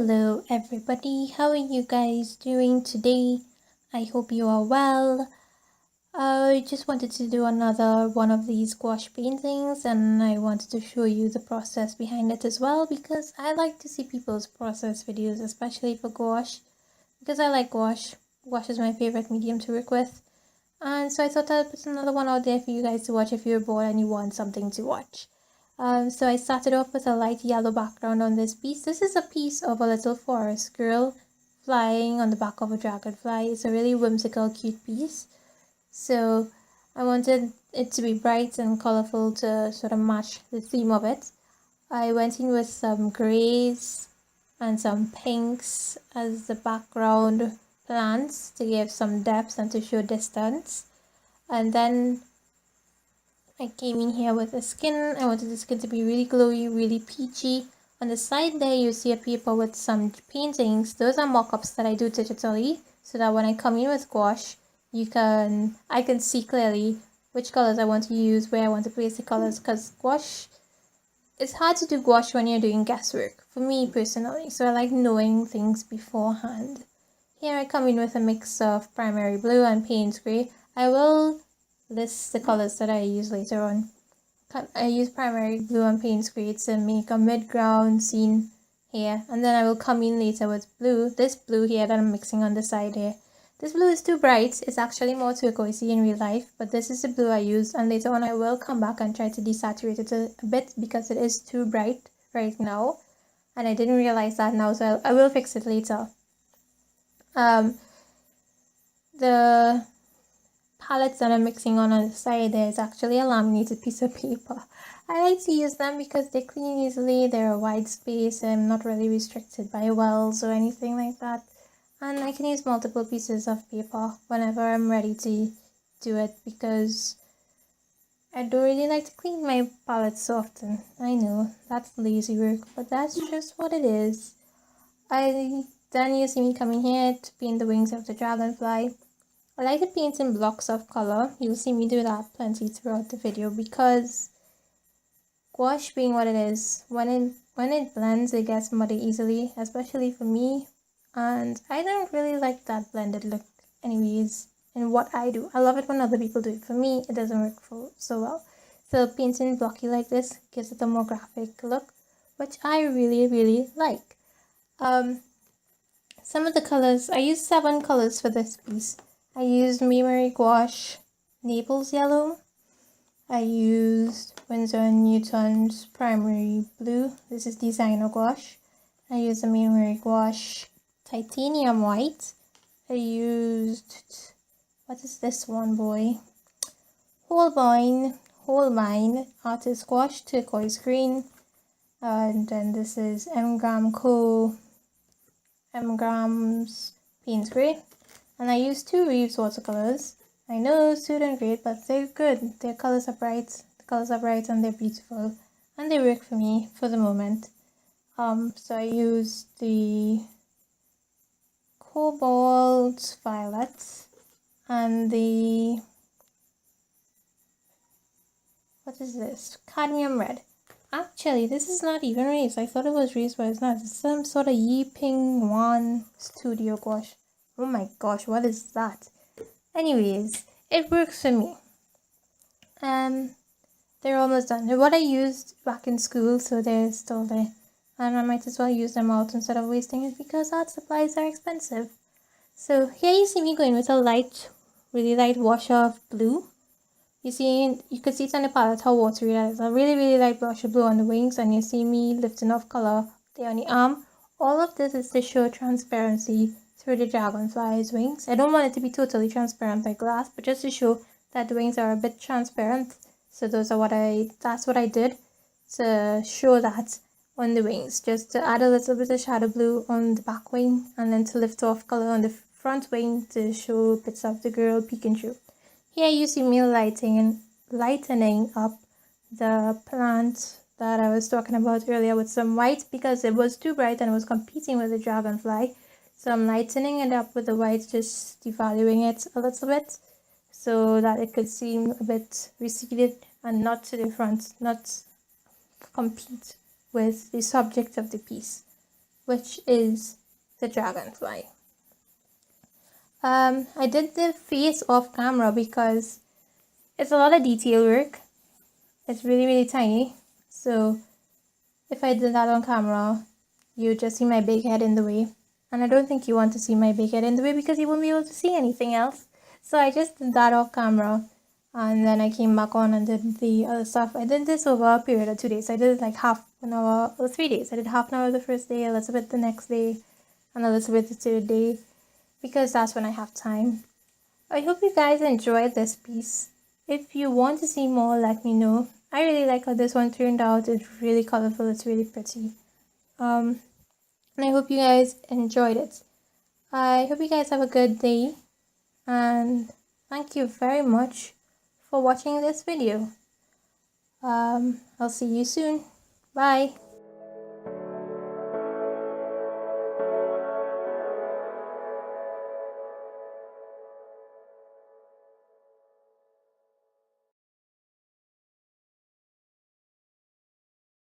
Hello everybody, how are you guys doing today? I hope you are well. I just wanted to do another one of these gouache paintings, and I wanted to show you the process behind it as well, because I like to see people's process videos, especially for gouache, because I like gouache. Gouache is my favorite medium to work with, and so I thought I'd put another one out there for you guys to watch if you're bored and you want something to watch. So I started off with a light yellow background on this piece. This is a piece of a little forest girl flying on the back of a dragonfly. It's a really whimsical, cute piece. So I wanted it to be bright and colorful to sort of match the theme of it. I went in with some grays and some pinks as the background plants to give some depth and to show distance. And then I came in here with the skin. I wanted the skin to be really glowy, really peachy. On the side there, you see a paper with some paintings. Those are mock-ups that I do digitally, so that when I come in with gouache, I can see clearly which colors I want to use, where I want to place the colors, because gouache, it's hard to do gouache when you're doing guesswork, for me personally, so I like knowing things beforehand. Here I come in with a mix of primary blue and Payne's grey. I will list the colors that I use later on. I use primary blue and Payne's grey to make a mid-ground scene here, and then I will come in later with blue, this blue here that I'm mixing on the side here. This blue is too bright, it's actually more turquoisey in real life, but this is the blue I use, and later on I will come back and try to desaturate it a bit because it is too bright right now, and I didn't realize that now, so I will fix it later. The palettes that I'm mixing on the side there is actually a laminated piece of paper. I like to use them because they clean easily, they're a wide space, I'm not really restricted by wells or anything like that. And I can use multiple pieces of paper whenever I'm ready to do it, because I don't really like to clean my palettes so often. I know, that's lazy work, but that's just what it is. Then you see me coming here to paint the wings of the dragonfly. I like to paint in blocks of color. You'll see me do that plenty throughout the video, because gouache being what it is, when it blends, it gets muddy easily, especially for me, and I don't really like that blended look anyways in what I do. I love it when other people do it. For me, it doesn't work so well. So painting blocky like this gives it a more graphic look, which I really like. Some of the colors, I used 7 colors for this piece. I used Memory Gouache Naples Yellow. I used Winsor & Newton's Primary Blue. This is Designer Gouache. I used the Memory Gouache Titanium White. I used, what is this one, boy? Holbein Artist Gouache Turquoise Green. And then this is Mgram's Payne's Grey. And I used 2 Reeves watercolors. I know, student grade, but they're good. Their colors are bright. The colors are bright and they're beautiful. And they work for me for the moment. So I used the Cobalt Violet and the, what is this? Cadmium Red. Actually, this is not even Reeves. I thought it was Reeves, but it's not. It's some sort of XIPINXUAN Studio Gouache. Oh my gosh, what is that? Anyways, it works for me. They're almost done. They're what I used back in school, so they're still there. And I might as well use them out instead of wasting it, because art supplies are expensive. So here you see me going with a light, really light wash of blue. You could see it on the palette how watery it is. A really light blush of blue on the wings, and you see me lifting off color there on the arm. All of this is to show transparency through the dragonfly's wings. I don't want it to be totally transparent like glass, but just to show that the wings are a bit transparent. So that's what I did to show that on the wings, just to add a little bit of shadow blue on the back wing, and then to lift off color on the front wing to show bits of the girl peeking through. Here you see me lightening up the plant that I was talking about earlier with some white, because it was too bright and it was competing with the dragonfly. So I'm lightening it up with the white, just devaluing it a little bit so that it could seem a bit receded and not to the front, not compete with the subject of the piece. which is the dragonfly. I did the face off camera because it's a lot of detail work. It's really tiny, so if I did that on camera, you just see my big head in the way, and I don't think you want to see my big head in the way because you won't be able to see anything else. So I just did that off camera, and then I came back on and did the other stuff. I did this over a period of 2 days. I did like half an hour or 3 days. I did half an hour the first day, a little bit the next day, and a little bit the third day, because that's when I have time. I hope you guys enjoyed this piece. If you want to see more, let me know. I really like how this one turned out. It's really colorful. It's really pretty. And I hope you guys enjoyed it. I hope you guys have a good day, and thank you very much for watching this video. I'll see you soon. Bye.